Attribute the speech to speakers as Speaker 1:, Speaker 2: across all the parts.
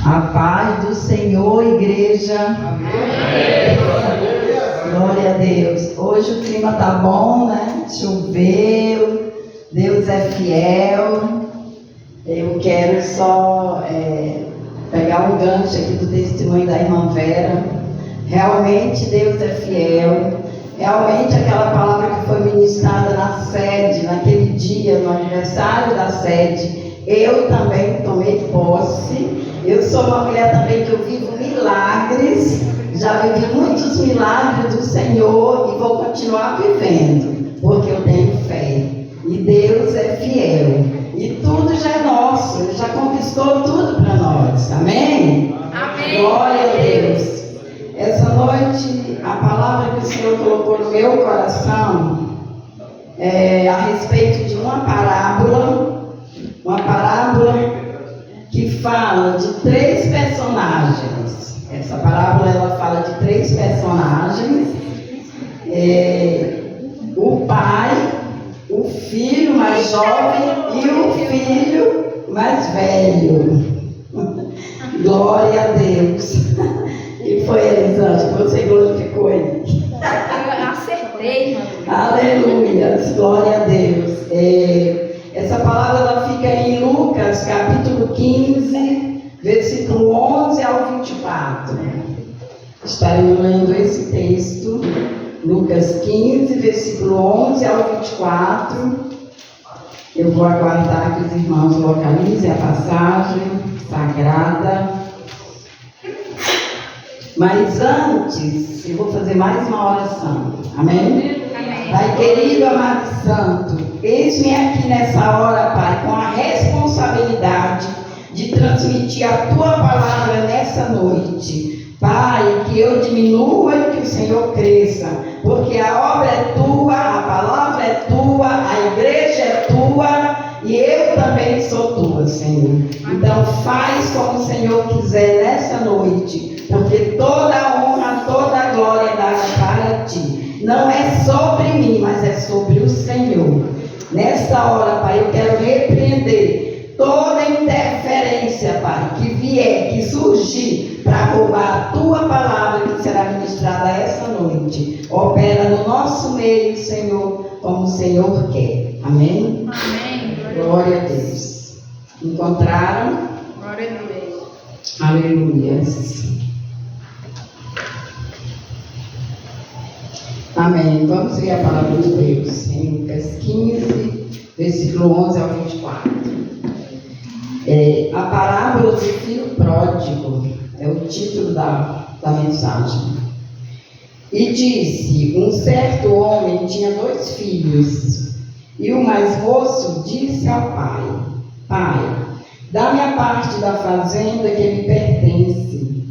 Speaker 1: A paz do Senhor, igreja.
Speaker 2: Amém.
Speaker 1: Glória a Deus. Hoje o clima tá bom, né? Choveu. Deus é fiel. Eu quero só pegar um gancho aqui do testemunho da irmã Vera. Realmente Deus é fiel. Realmente aquela palavra que foi ministrada na sede, naquele dia, no aniversário da sede, eu também tomei posse. Eu sou uma mulher também que eu vivo milagres, já vivi muitos milagres do Senhor e vou continuar vivendo, porque eu tenho fé. E Deus é fiel. E tudo já é nosso, Ele já conquistou tudo para nós. Amém?
Speaker 2: Amém.
Speaker 1: Glória a Deus. Essa noite, a palavra que o Senhor colocou no meu coração é a respeito de uma parábola que fala de 3 personagens. Essa parábola ela fala de 3 personagens: o pai, o filho mais jovem e o filho mais velho. Glória a Deus. E foi, Elisângela, que você glorificou aí.
Speaker 2: Eu acertei, mano.
Speaker 1: Aleluia, glória a Deus. Essa palavra ela fica em Lucas, capítulo 15, versículo 11 ao 24. Estaremos lendo esse texto, Lucas 15, versículo 11 ao 24. Eu vou aguardar que os irmãos localizem a passagem sagrada. Mas antes, eu vou fazer mais uma oração. Amém?
Speaker 2: Amém.
Speaker 1: Pai querido, amado e santo, eis-me aqui nessa hora, Pai, com a responsabilidade de transmitir a Tua palavra nessa noite. Pai, que eu diminua e que o Senhor cresça, porque a obra é Tua, a palavra é Tua, a igreja é Tua e eu também sou Tua, Senhor. Então faz como o Senhor quiser nessa noite, porque toda a honra, toda a glória é dada para Ti. Não é sobre mim, mas é sobre o Senhor. Nesta hora, Pai, eu quero repreender toda interferência, Pai, que vier, que surgir para roubar a Tua palavra que será ministrada essa noite. Opera no nosso meio, Senhor, como o Senhor quer. Amém?
Speaker 2: Amém.
Speaker 1: Glória a Deus. Encontraram?
Speaker 2: Glória a Deus.
Speaker 1: Aleluia. Amém. Vamos ver a palavra de Deus em Lucas 15, versículo 11 ao 24. A parábola do filho pródigo é o título da mensagem. E disse: um certo homem tinha 2 filhos, e o mais moço disse ao pai: Pai, dá-me a parte da fazenda que me pertence.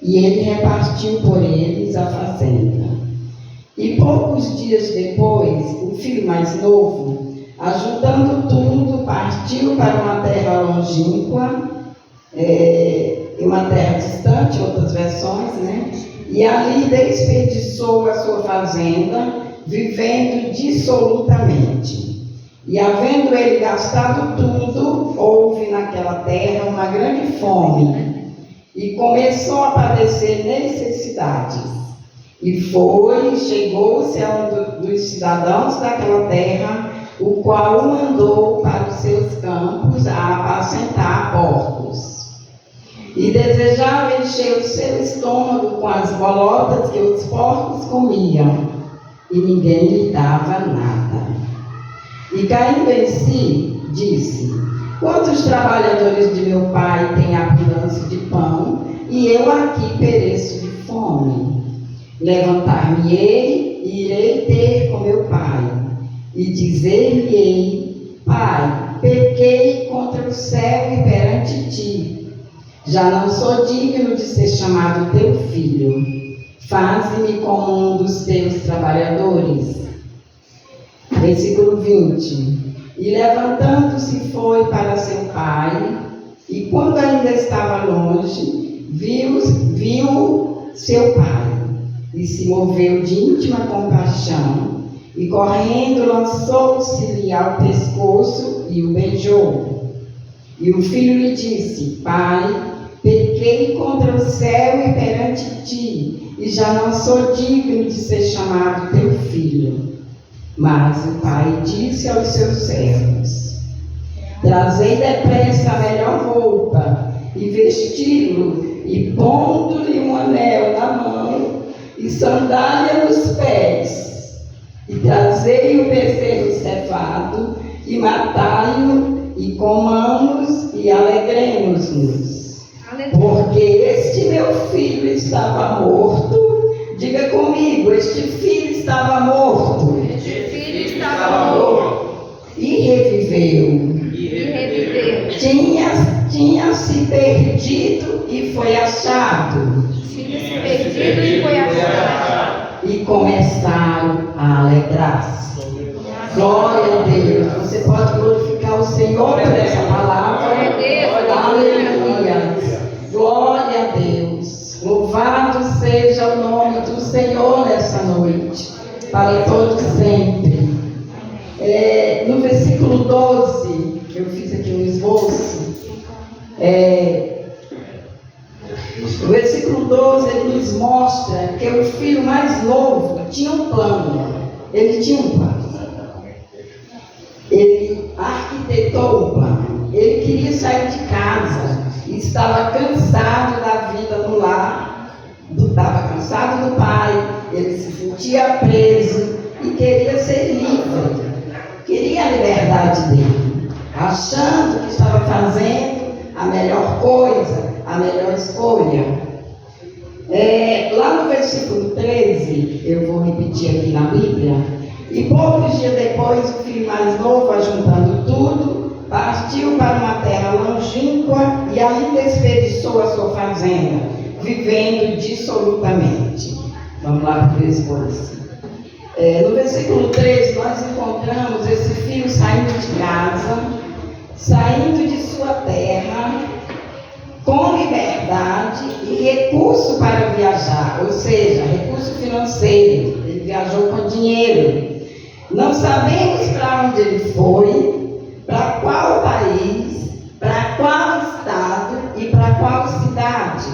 Speaker 1: E ele repartiu por eles a fazenda. E poucos dias depois, o filho mais novo, ajuntando tudo, partiu para uma terra longínqua, uma terra distante, outras versões, né? E ali desperdiçou a sua fazenda, vivendo dissolutamente. E havendo ele gastado tudo, houve naquela terra uma grande fome, e começou a padecer necessidades. E chegou-se a um dos cidadãos daquela terra, o qual o mandou para os seus campos a apacentar porcos. E desejava encher o seu estômago com as bolotas que os porcos comiam, e ninguém lhe dava nada. E caindo em si, disse: quantos trabalhadores de meu pai têm abundância de pão, e eu aqui pereço de fome? Levantar-me-ei e irei ter com meu pai, e dizer-lhe-ei: Pai, pequei contra o céu e perante ti. Já não sou digno de ser chamado teu filho. Faze-me como um dos teus trabalhadores. Versículo 20. E levantando-se foi para seu pai, e quando ainda estava longe, viu seu pai, e se moveu de íntima compaixão, e correndo lançou-se-lhe ao pescoço e o beijou. E o filho lhe disse: Pai, pequei céu e perante ti, e já não sou digno de ser chamado teu filho. Mas o pai disse aos seus servos: trazei depressa a melhor roupa, e vesti-lo, e pondo-lhe um anel na mão, e sandália nos pés. E trazei o bezerro cevado, e matai-o, e comamos, e alegremos-nos. Porque este meu filho estava morto. Diga comigo, este filho estava morto.
Speaker 2: Este filho estava morto.
Speaker 1: E reviveu. Tinha se perdido e foi achado.
Speaker 2: Tinha se perdido e foi achado.
Speaker 1: E começaram a alegrar-se. Glória a Deus. Você pode glorificar o Senhor por essa palavra. Aleluia. Glória a Deus. Louvado seja o nome do Senhor nessa noite, para todos sempre. No versículo 12, eu fiz aqui um esboço. O versículo 12, ele nos mostra que o filho mais novo tinha um plano. Ele tinha um plano. Ele arquitetou um plano. Ele queria sair de casa. Estava cansado da vida no lar. Estava cansado do pai. Ele se sentia preso e queria ser livre. Queria a liberdade dele. Achando que estava fazendo a melhor coisa, a melhor escolha. Lá no versículo 13, eu vou repetir aqui na Bíblia. E poucos dias depois, o filho mais novo, ajuntando tudo, partiu para uma terra longínqua e ali desperdiçou a sua fazenda, vivendo dissolutamente. Vamos lá para o 13. No versículo 13, nós encontramos esse filho saindo de casa, saindo de sua terra, com liberdade e recurso para viajar, ou seja, recurso financeiro. Ele viajou com dinheiro. Não sabemos para onde ele foi, para qual país, para qual estado e para qual cidade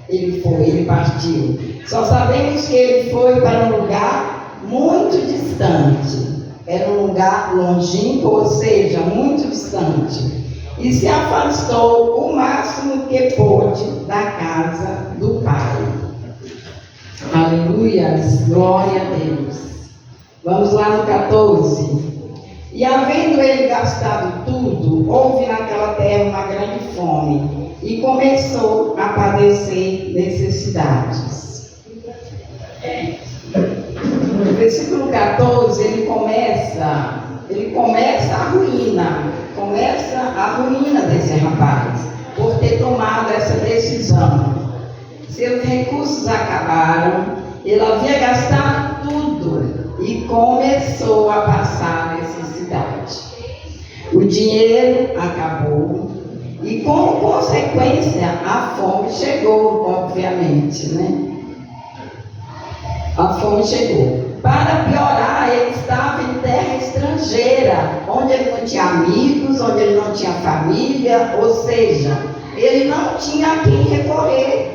Speaker 1: ele partiu. Só sabemos que ele foi para um lugar muito distante. Era um lugar longínquo, ou seja, muito distante. E se afastou o máximo que pôde da casa do pai. Aleluia, glória a Deus. Vamos lá no 14. E havendo ele gastado tudo, houve naquela terra uma grande fome, e começou a padecer necessidades. No versículo 14, ele começa a ruína desse rapaz, por ter tomado essa decisão. Seus recursos acabaram, ele havia gastado tudo e começou a passar necessidade. O dinheiro acabou e, como consequência, a fome chegou, obviamente, né? A fome chegou. Para piorar, ele estava em terra estrangeira, onde ele não tinha amigos, onde ele não tinha família, ou seja, ele não tinha a quem recorrer.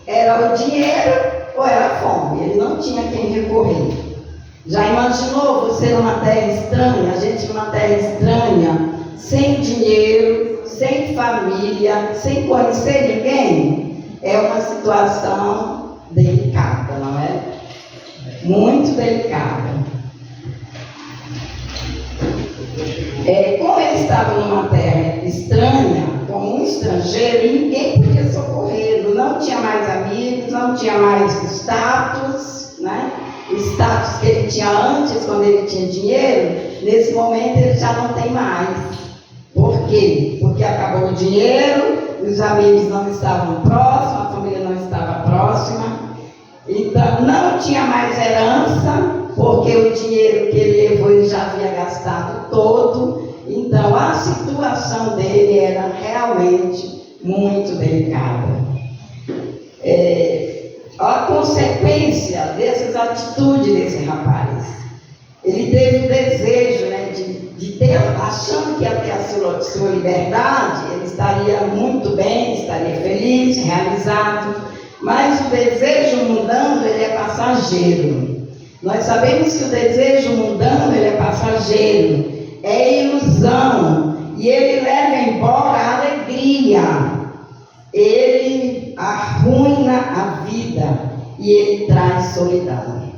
Speaker 1: Era o dinheiro ou era a fome, ele não tinha a quem recorrer. Já imaginou você numa terra estranha, a gente numa terra estranha, sem dinheiro, sem família, sem conhecer ninguém? É uma situação delicada, não é? Muito delicada. Como ele estava numa terra estranha, como um estrangeiro, ninguém podia socorrê-lo. Não tinha mais amigos, não tinha mais status, né? Status que ele tinha antes, quando ele tinha dinheiro, nesse momento ele já não tem mais. Por quê? Porque acabou o dinheiro, os amigos não estavam próximos, a família não estava próxima. Então, não tinha mais herança, porque o dinheiro que ele levou ele já havia gastado todo. Então, a situação dele era realmente muito delicada. A consequência dessas atitudes desse rapaz, ele teve o desejo, né, de ter, achando que ia ter a sua liberdade, ele estaria muito bem, estaria feliz, realizado, mas o desejo mundano, ele é passageiro. Nós sabemos que o desejo mundano, ele é passageiro, é ilusão, e ele leva embora a alegria, ele arruina a vida e ele traz solidão.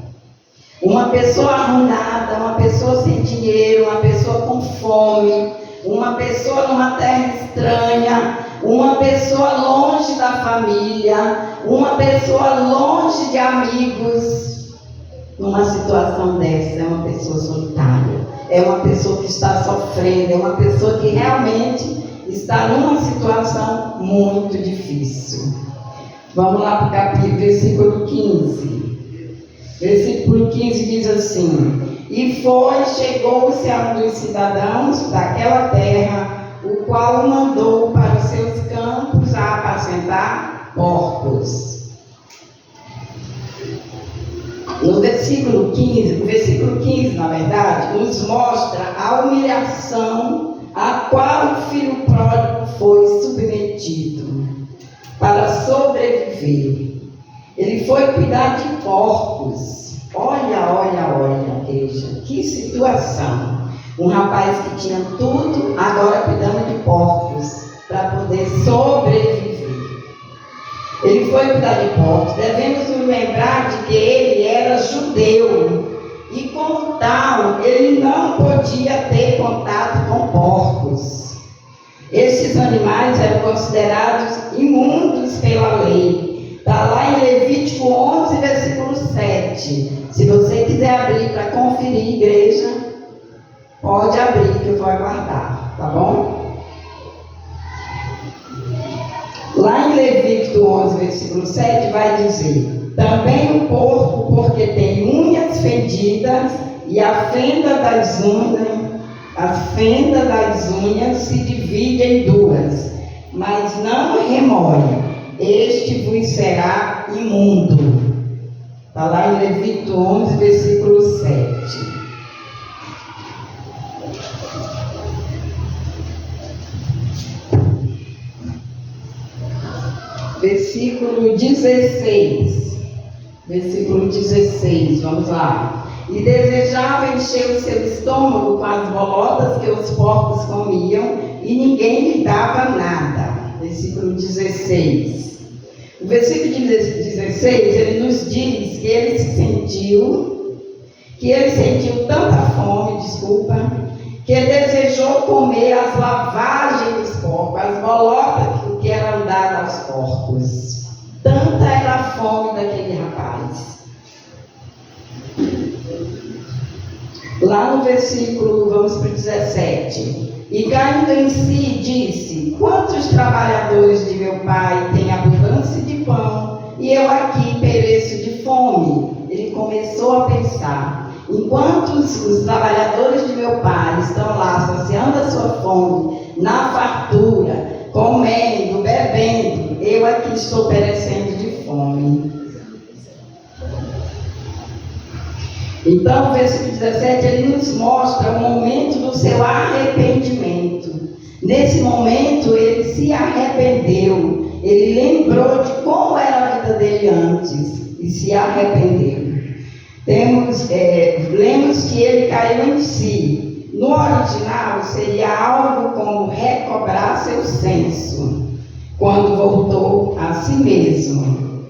Speaker 1: Uma pessoa arruinada, uma pessoa sem dinheiro, uma pessoa com fome, uma pessoa numa terra estranha, uma pessoa longe da família, uma pessoa longe de amigos. Numa situação dessa, é uma pessoa solitária, é uma pessoa que está sofrendo, é uma pessoa que realmente está numa situação muito difícil. Vamos lá para o capítulo, versículo 15. Versículo 15 diz assim: E chegou-se a um dos cidadãos daquela terra, o qual o mandou para os seus campos a apacentar porcos. No versículo 15, na verdade, nos mostra a humilhação a qual o filho pródigo foi submetido para sobreviver. Ele foi cuidar de porcos. Olha, igreja, que situação. Um rapaz que tinha tudo, agora cuidando de porcos, para poder sobreviver. Ele foi cuidar de porcos. Devemos nos lembrar de que ele era judeu. E como tal, ele não podia ter contato com porcos. Esses animais eram considerados imundos pela lei. Está lá em Levítico 11, versículo 7. Se você quiser abrir para conferir, igreja, pode abrir que eu vou aguardar, tá bom? Lá em Levítico 11, versículo 7, vai dizer: Também o porco, porque tem unhas fendidas, e a fenda das unhas se divide em duas, mas não remoe. Este vos será imundo. Está lá em Levítico 11, versículo 7. Versículo 16. Versículo 16, vamos lá. E desejava encher o seu estômago com as bolotas que os porcos comiam, e ninguém lhe dava nada. Versículo 16. O versículo 16, ele nos diz que ele sentiu tanta fome, que ele desejou comer as lavagens dos porcos, as bolotas que eram dadas aos porcos. Tanta era a fome daquele rapaz. Lá no versículo, vamos para o 17. E caindo em si, disse: Quantos trabalhadores de meu pai têm abundância de pão, e eu aqui pereço de fome? Ele começou a pensar: enquanto os trabalhadores de meu pai estão lá saciando a sua fome, na fartura, comendo, bebendo, eu aqui estou perecendo de fome. Então, o versículo 17, ele nos mostra o momento do seu arrependimento. Nesse momento, ele se arrependeu. Ele lembrou de como era a vida dele antes e se arrependeu. Lemos que ele caiu em si. No original, seria algo como recobrar seu senso, quando voltou a si mesmo.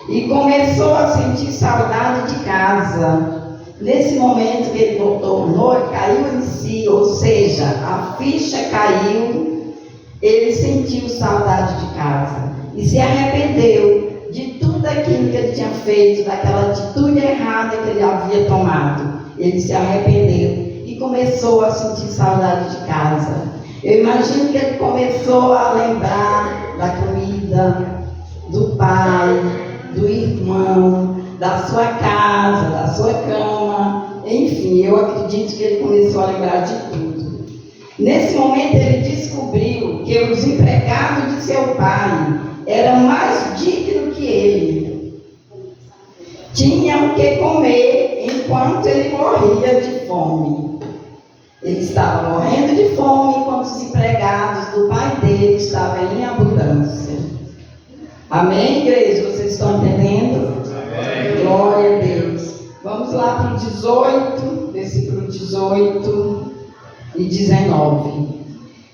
Speaker 1: E começou a sentir saudade de casa. Nesse momento que ele voltou, caiu em si, ou seja, a ficha caiu, ele sentiu saudade de casa e se arrependeu de tudo aquilo que ele tinha feito, daquela atitude errada que ele havia tomado. Ele se arrependeu e começou a sentir saudade de casa. Eu imagino que ele começou a lembrar da comida, do pai, do irmão, da sua casa, da sua cama, enfim, eu acredito que ele começou a lembrar de tudo. Nesse momento ele descobriu que os empregados de seu pai eram mais dignos que ele. Tinham o que comer enquanto ele morria de fome. Ele estava morrendo de fome enquanto os empregados do pai dele estavam em abundância. Amém, igreja? Vocês estão entendendo? Amém. Glória a Deus. Vamos lá para o 18, versículo 18 e 19.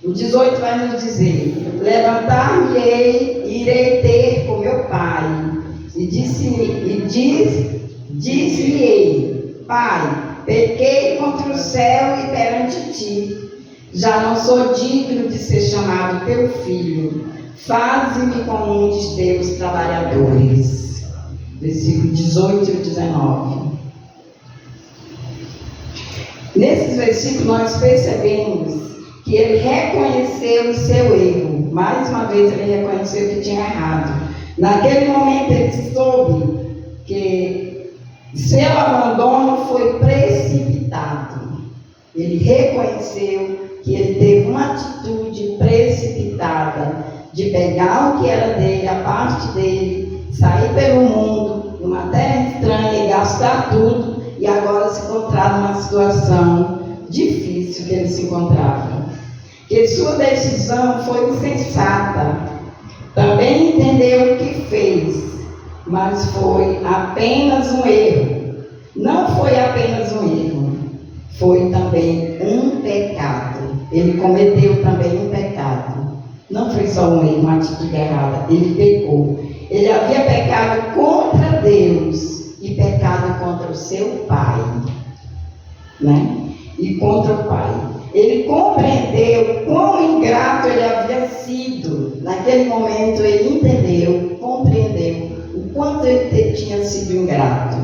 Speaker 1: O 18 vai nos dizer: levantar-me-ei e irei ter com meu pai. E disse-lhe-ei: Pai, pequei contra o céu e perante ti. Já não sou digno de ser chamado teu filho. Faze-me como um dos teus trabalhadores. Versículo 18 e 19. Nesses versículos nós percebemos que ele reconheceu o seu erro. Mais uma vez ele reconheceu que tinha errado. Naquele momento ele soube que seu abandono foi precipitado. Ele reconheceu que ele teve uma atitude precipitada de pegar o que era dele, a parte dele, sair pelo mundo, numa terra estranha e gastar tudo, e agora se encontrar numa situação difícil que ele se encontrava. Que sua decisão foi insensata. Também entendeu o que fez, mas foi apenas um erro. Não foi apenas um erro, foi também um pecado. Ele cometeu também um pecado. Não foi só um erro, uma atitude errada. Ele pecou. Ele havia pecado contra Deus e pecado contra o seu pai, né? E contra o pai. Ele compreendeu quão ingrato ele havia sido. Naquele momento ele entendeu, compreendeu o quanto ele tinha sido ingrato.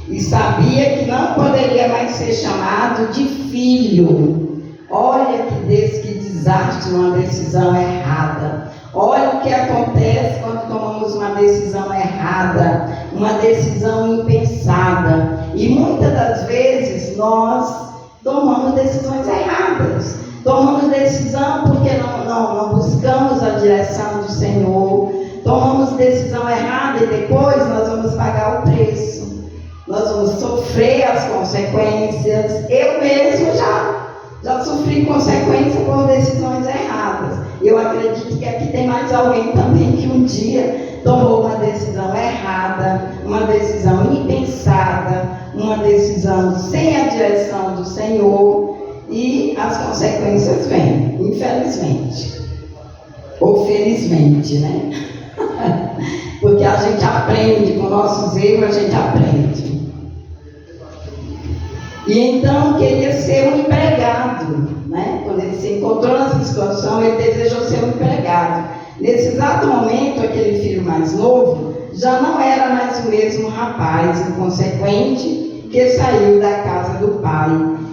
Speaker 1: E sabia que não poderia mais ser chamado de filho. Olha que desastre, uma decisão errada. Olha o que acontece quando tomamos uma decisão errada, uma decisão impensada. E muitas das vezes nós tomamos decisões erradas. Tomamos decisão porque não buscamos a direção do Senhor. Tomamos decisão errada e depois nós vamos pagar o preço. Nós vamos sofrer as consequências. Eu mesmo já sofri consequências por decisões erradas. Eu acredito que aqui tem mais alguém também que um dia tomou uma decisão errada, uma decisão impensada, uma decisão sem a direção do Senhor, e as consequências vêm, infelizmente. Ou felizmente, né? Porque a gente aprende, com nossos erros a gente aprende. E então queria ser um empregado, né? Quando ele se encontrou nessa situação, ele desejou ser um empregado. Nesse exato momento, aquele filho mais novo já não era mais o mesmo rapaz inconsequente que saiu da casa do pai.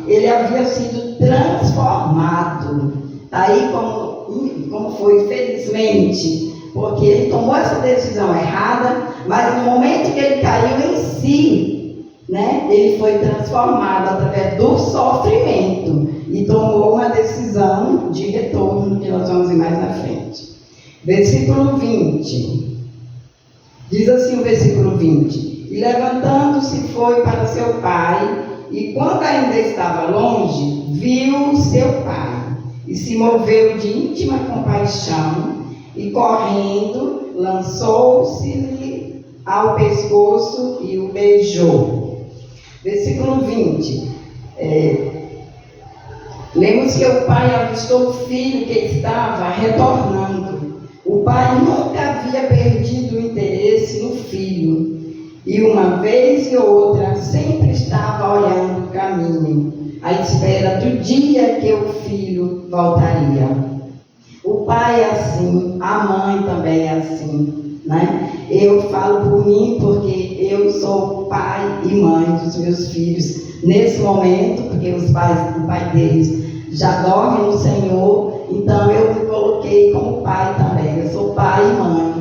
Speaker 1: Ele havia sido transformado. Aí como foi, felizmente, porque ele tomou essa decisão errada, mas no momento que ele caiu em si, né, ele foi transformado através do sofrimento e tomou uma decisão de retorno, que nós vamos ver mais na frente. Versículo 20. Diz assim o versículo 20: E levantando-se foi para seu pai, e quando ainda estava longe, viu seu pai, e se moveu de íntima compaixão, e correndo, lançou-se-lhe ao pescoço e o beijou. Versículo 20. Lemos que o pai avistou o filho que estava retornando. O pai nunca havia perdido o interesse no filho, e uma vez e outra sempre estava olhando o caminho, à espera do dia que o filho voltaria. O pai é assim, a mãe também é assim, né? Eu falo por mim porque eu sou pai e mãe dos meus filhos nesse momento, porque o pai deles já dorme no Senhor, então eu me coloquei como pai também. Eu sou pai e mãe.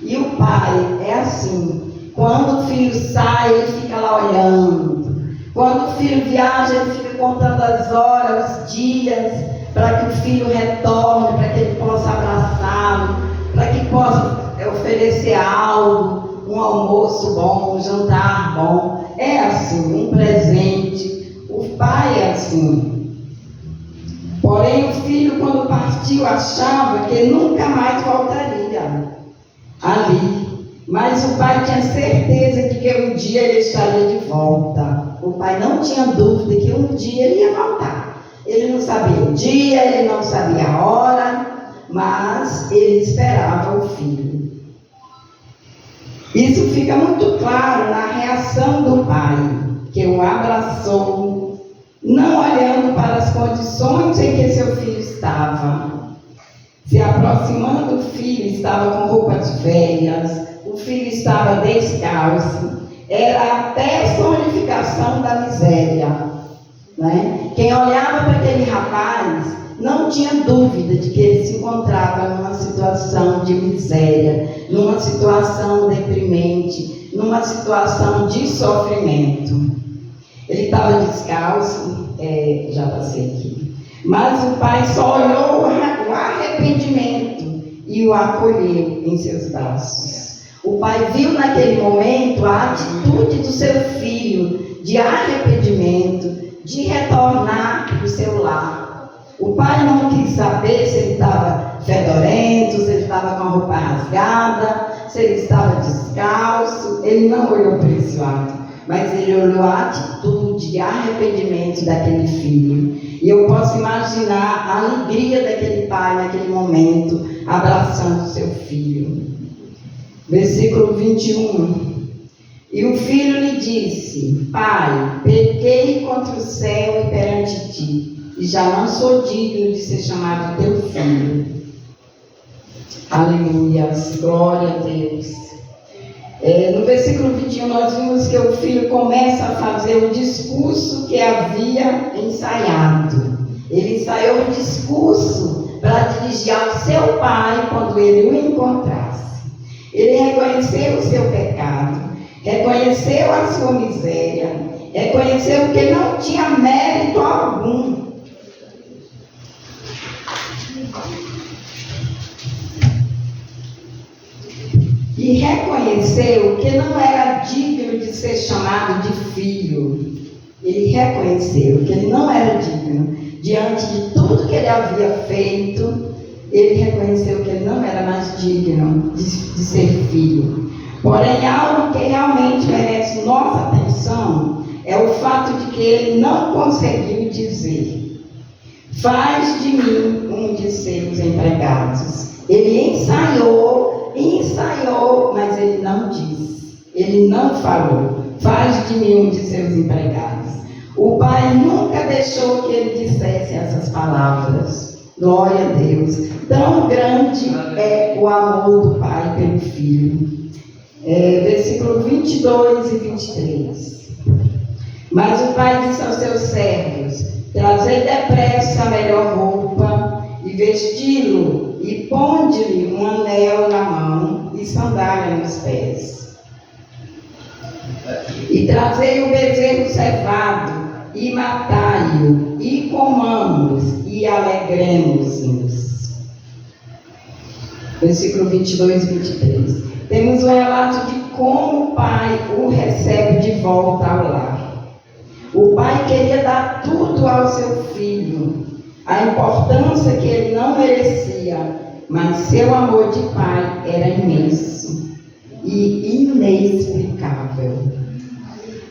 Speaker 1: E o pai é assim, quando o filho sai, ele fica lá olhando. Quando o filho viaja, ele fica contando as horas, os dias, para que o filho retorne, para que ele possa abraçá-lo, para que possa oferecer algo, um almoço bom, um jantar bom. É assim, um presente. O pai é assim. Porém, o filho, quando partiu, achava que nunca mais voltaria ali. Mas o pai tinha certeza de que um dia ele estaria de volta. O pai não tinha dúvida que um dia ele ia voltar. Ele não sabia o dia, ele não sabia a hora, mas ele esperava o filho. Isso fica muito claro na reação do pai, que o abraçou, não olhando para as condições em que seu filho estava. Se aproximando do filho, estava com roupas velhas, o filho estava descalço, era a personificação da miséria, né? Quem olhava para aquele rapaz não tinha dúvida de que ele se encontrava numa situação de miséria, numa situação deprimente, numa situação de sofrimento. Ele estava descalço, já passei aqui, mas o pai só olhou o arrependimento e o acolheu em seus braços. O pai viu naquele momento a atitude do seu filho de arrependimento, de retornar para o seu lar. O pai não quis saber se ele estava fedorento, se ele estava com a roupa rasgada, se ele estava descalço. Ele não olhou para esse lado, mas ele olhou a atitude de arrependimento daquele filho. E eu posso imaginar a alegria daquele pai naquele momento, abraçando seu filho. Versículo 21. E o filho lhe disse: Pai, pequei contra o céu e perante ti, e já não sou digno de ser chamado teu filho. Aleluia, glória a Deus. No versículo 21 nós vimos que o filho começa a fazer o discurso que havia ensaiado. Ele ensaiou um discurso para dirigir ao seu pai quando ele o encontrasse. Ele reconheceu o seu pecado, reconheceu a sua miséria, reconheceu que não tinha mérito algum. E reconheceu que não era digno de ser chamado de filho. Ele reconheceu que ele não era digno. Diante de tudo que ele havia feito, ele reconheceu que ele não era mais digno de ser filho. Porém, algo que realmente merece nossa atenção é o fato de que ele não conseguiu dizer: faz de mim um de seus empregados. Ele ensaiou, mas ele não disse. Ele não falou: faz de mim um de seus empregados. O pai nunca deixou que ele dissesse essas palavras. Glória a Deus. Tão grande é o amor do pai pelo filho. Versículo 22 e 23. Mas o pai disse aos seus servos: trazei depressa a melhor roupa e vesti-lo, e ponde-lhe um anel na mão e sandália nos pés. E trazei o bezerro cevado, e matai-o, e comamos, e alegremos-nos. Versículo 22 e 23. Temos um relato de como o pai o recebe de volta ao lar. O pai queria dar tudo ao seu filho, a importância que ele não merecia, mas seu amor de pai era imenso e inexplicável.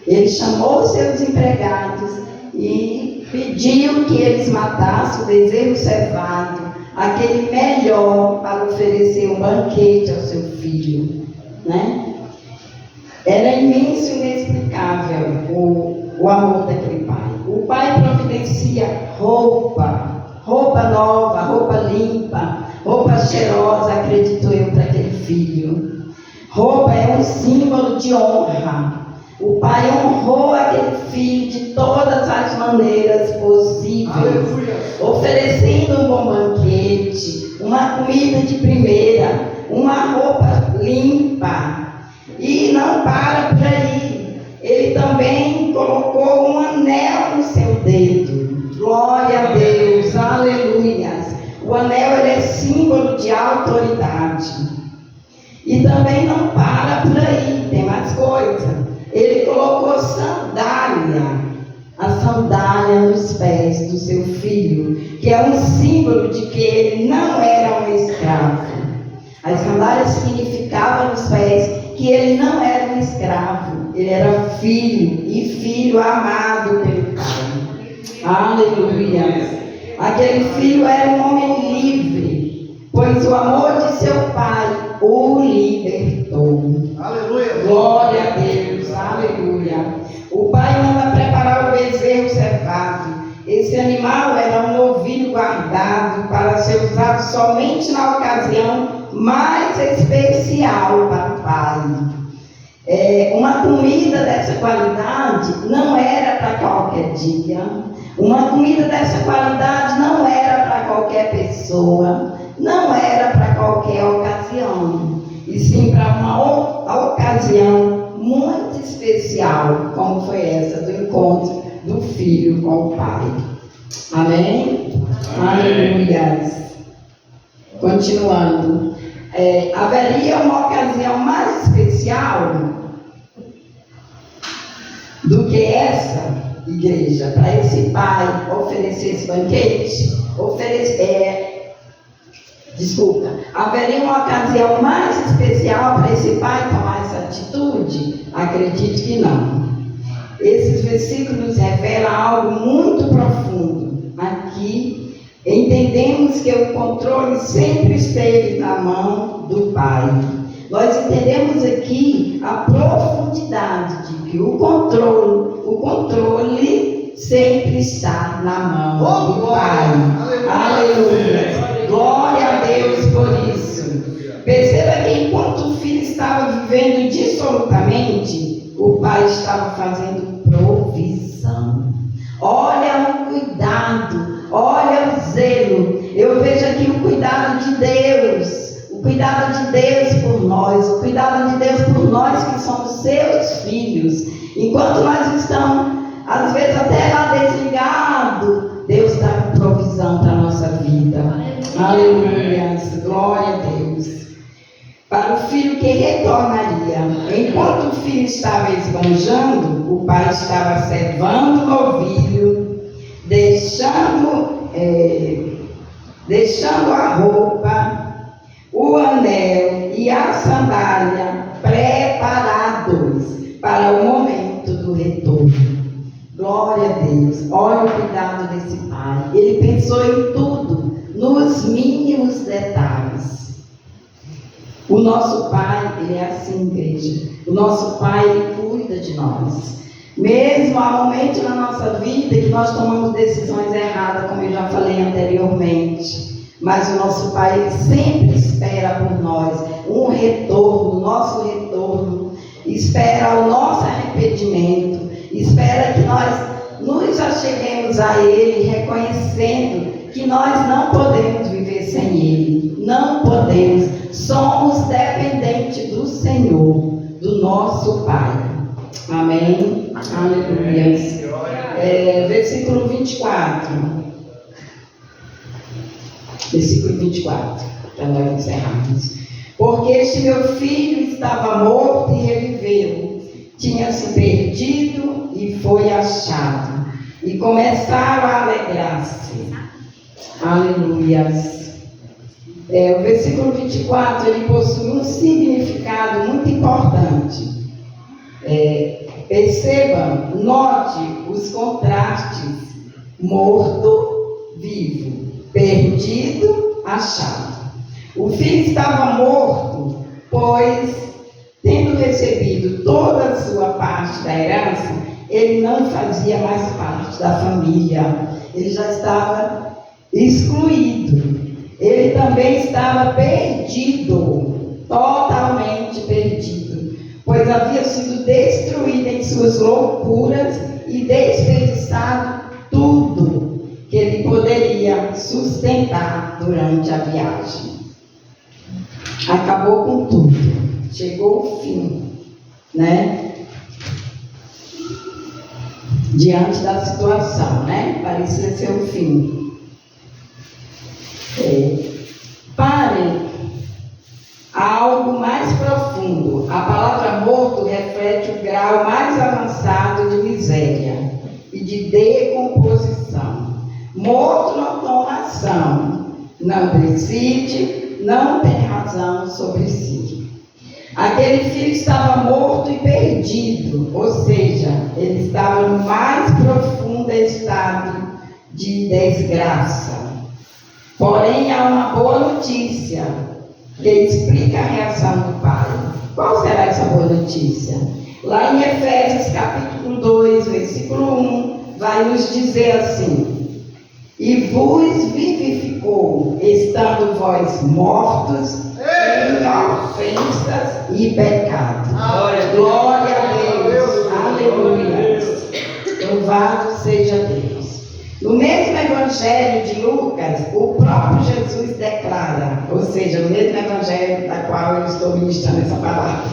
Speaker 1: Ele chamou seus empregados e pediu que eles matassem o bezerro cevado, aquele melhor, para oferecer um banquete ao seu filho, né? Era imenso e inexplicável o amor daquele pai. O pai providencia roupa nova, roupa limpa, roupa cheirosa, acredito eu, para aquele filho. Roupa é um símbolo de honra. O pai honrou aquele filho de todas as maneiras possíveis, aleluia, oferecendo um bom banquete, uma comida de primeira, uma roupa limpa. E não para por aí. Ele também colocou um anel no seu dedo. Glória a Deus, aleluia. O anel ele é símbolo de autoridade. E também não para por aí, tem mais coisa. Ele colocou sandália. A sandália nos pés do seu filho, que é um símbolo de que ele não era um escravo. As sandálias significavam nos pés que ele não era um escravo, ele era filho, e filho amado pelo Pai. Aleluia! Aquele filho era um homem livre, pois o amor de seu pai o libertou.
Speaker 3: Aleluia!
Speaker 1: Glória a Deus, aleluia! O pai manda preparar o bezerro cevado. Esse animal era um novilho guardado para ser usado somente na ocasião mais especial para o pai. Uma comida dessa qualidade não era para qualquer dia. Uma comida dessa qualidade não era para qualquer pessoa, não era para qualquer ocasião, e sim para uma ocasião muito especial, como foi essa do encontro do filho com o pai. Amém? Aleluia. Continuando. Haveria uma ocasião mais especial do que essa, igreja, para esse pai oferecer esse banquete? Haveria uma ocasião mais especial para esse pai tomar essa atitude? Acredito que não. Esses versículos revelam algo muito profundo. Aqui entendemos que o controle sempre esteve na mão do pai. Nós entendemos aqui a profundidade de que o controle sempre está na mão do pai. Aleluia! Glória a Deus por isso. Perceba que enquanto o filho estava vivendo dissolutamente, o pai estava fazendo provisão. Olha o cuidado, olha o zelo. Eu vejo aqui o cuidado de Deus. O cuidado de Deus por nós, o cuidado de Deus por nós que somos seus filhos. Enquanto nós estamos, às vezes até lá desligados, Deus dá provisão para a nossa vida. Aleluia, glória a Deus. Para o filho que retornaria. Enquanto o filho estava esbanjando, o pai estava servando o novilho, deixando a roupa, o anel e a sandália preparados para o momento do retorno. Glória a Deus. Olha o cuidado desse pai. Ele pensou em tudo, nos mínimos detalhes. O nosso pai, ele é assim, igreja. O nosso pai, ele cuida de nós. Mesmo há momentos na nossa vida que nós tomamos decisões erradas, como eu já falei anteriormente. Mas o nosso Pai, ele sempre espera por nós um retorno, nosso retorno, espera o nosso arrependimento, espera que nós nos acheguemos a Ele, reconhecendo que nós não podemos viver sem Ele, não podemos, somos dependentes do Senhor, do nosso Pai. Amém? Aleluia. Versículo 24. Versículo 24, para nós encerrarmos. Porque este meu filho estava morto e reviveu, tinha se perdido e foi achado. E começaram a alegrar-se. Aleluias. O versículo 24, ele possui um significado muito importante. Perceba, note os contrastes: morto, vivo, perdido, achado. O filho estava morto, pois, tendo recebido toda a sua parte da herança, ele não fazia mais parte da família. Ele já estava excluído. Ele também estava perdido, totalmente perdido, pois havia sido destruído em suas loucuras e desperdiçado tudo que ele poderia sustentar durante a viagem. Acabou com tudo, chegou o fim, né? Diante da situação, né? Parecia ser o fim. Parem, há algo mais profundo. A palavra morto reflete o grau mais avançado de miséria e de decomposição. Morto não toma ação, não decide, não tem razão sobre si. Aquele filho estava morto e perdido, ou seja, ele estava no mais profundo estado de desgraça. Porém, há uma boa notícia que explica a reação do pai. Qual será essa boa notícia? Lá em Efésios capítulo 2, versículo 1, vai nos dizer assim: e vos vivificou, estando vós mortos em ofensas e pecados. Glória a Deus, aleluia. Louvado seja Deus. No mesmo Evangelho de Lucas, o próprio Jesus declara, ou seja, no mesmo Evangelho da qual eu estou ministrando essa palavra,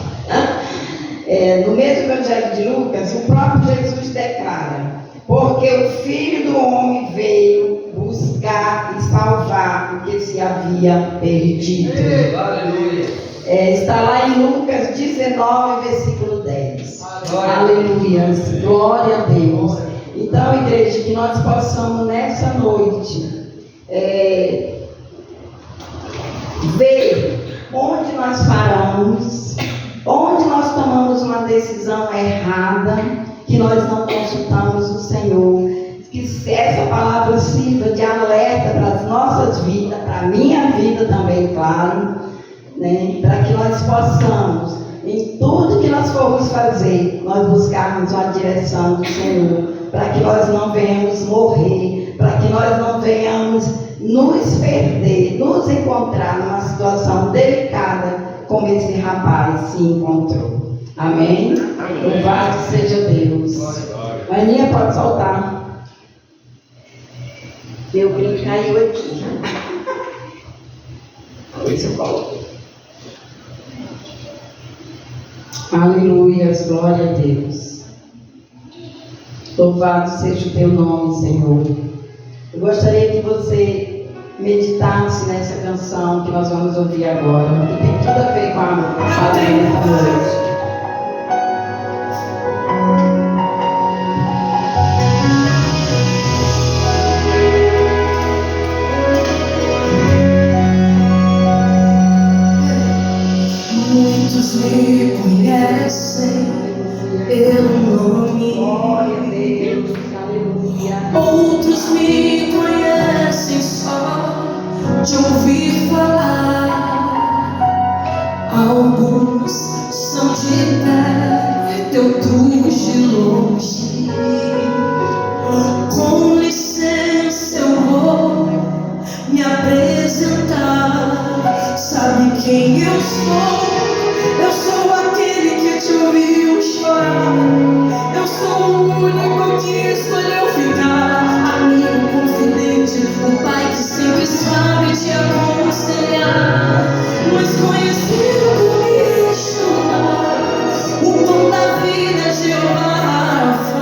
Speaker 1: no mesmo Evangelho de Lucas, o próprio Jesus declara: porque o Filho do Homem veio buscar e salvar o que se havia perdido.
Speaker 3: Aleluia.
Speaker 1: Está lá em Lucas 19, versículo 10. Aleluia. Glória a Deus. Então, igreja, que nós possamos nessa noite ver onde nós paramos, onde nós tomamos uma decisão errada, que nós não consultamos o Senhor. Que essa palavra sirva de alerta para as nossas vidas, para a minha vida também, claro, né? Para que nós possamos, em tudo que nós formos fazer, nós buscarmos a direção do Senhor, para que nós não venhamos morrer, para que nós não venhamos nos perder, nos encontrar numa situação delicada como esse rapaz se encontrou. Amém? Louvado seja Deus. Aninha, pode soltar. Meu brinco caiu aqui. Isso eu coloquei. Aleluia, glória a Deus. Louvado seja o teu nome, Senhor. Eu gostaria que você meditasse nessa canção que nós vamos ouvir agora, que tem tudo a ver com a palavra desta noite.
Speaker 4: Muitos me conhecem pelo nome,
Speaker 1: Glória a Deus, aleluia.
Speaker 4: outros me conhecem só de ouvir falar. Alguns são de perto, outros de longe. Com licença eu vou me apresentar. Sabe quem eu sou? Eu sou aquele que te ouviu chorar. Eu sou o único que escolheu ficar. Amigo confidente, o pai que sempre sabe te aconselhar. Mas conhecido por me chamar, o pão da vida, Jeová.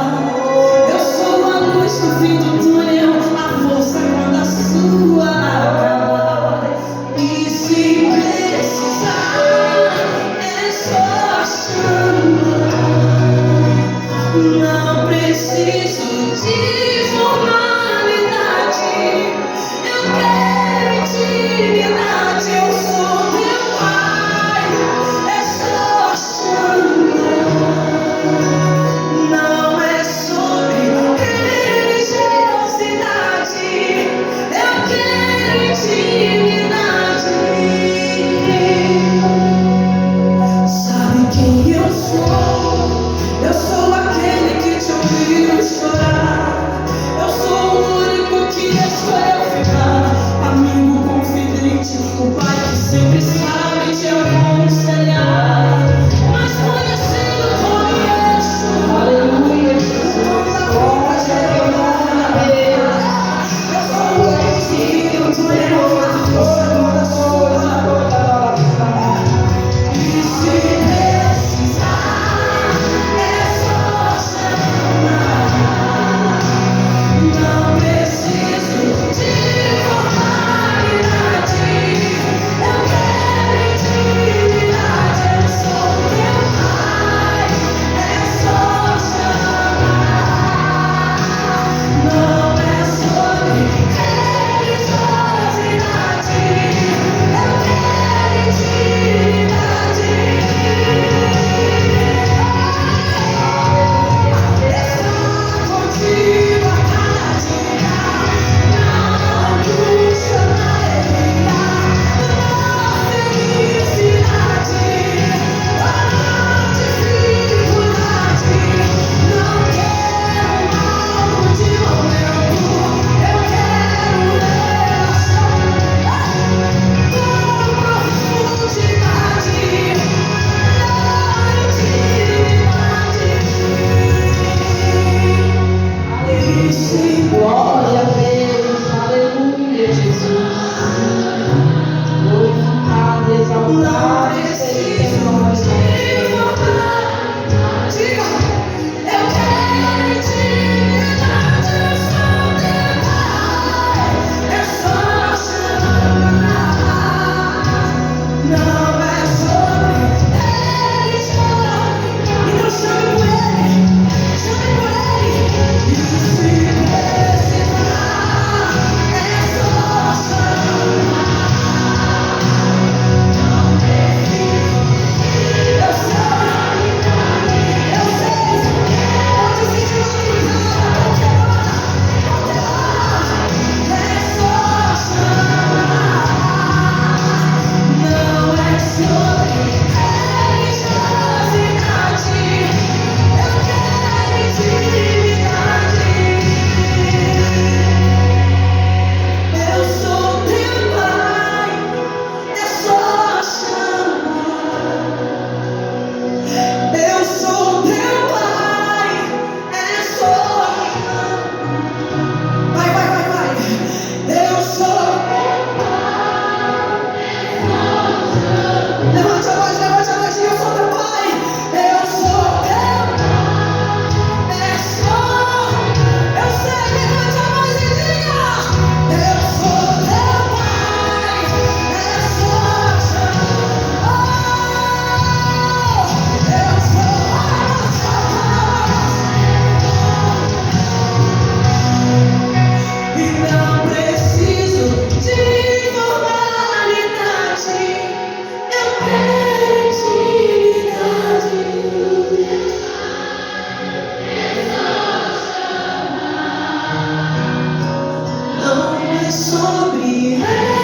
Speaker 4: sobre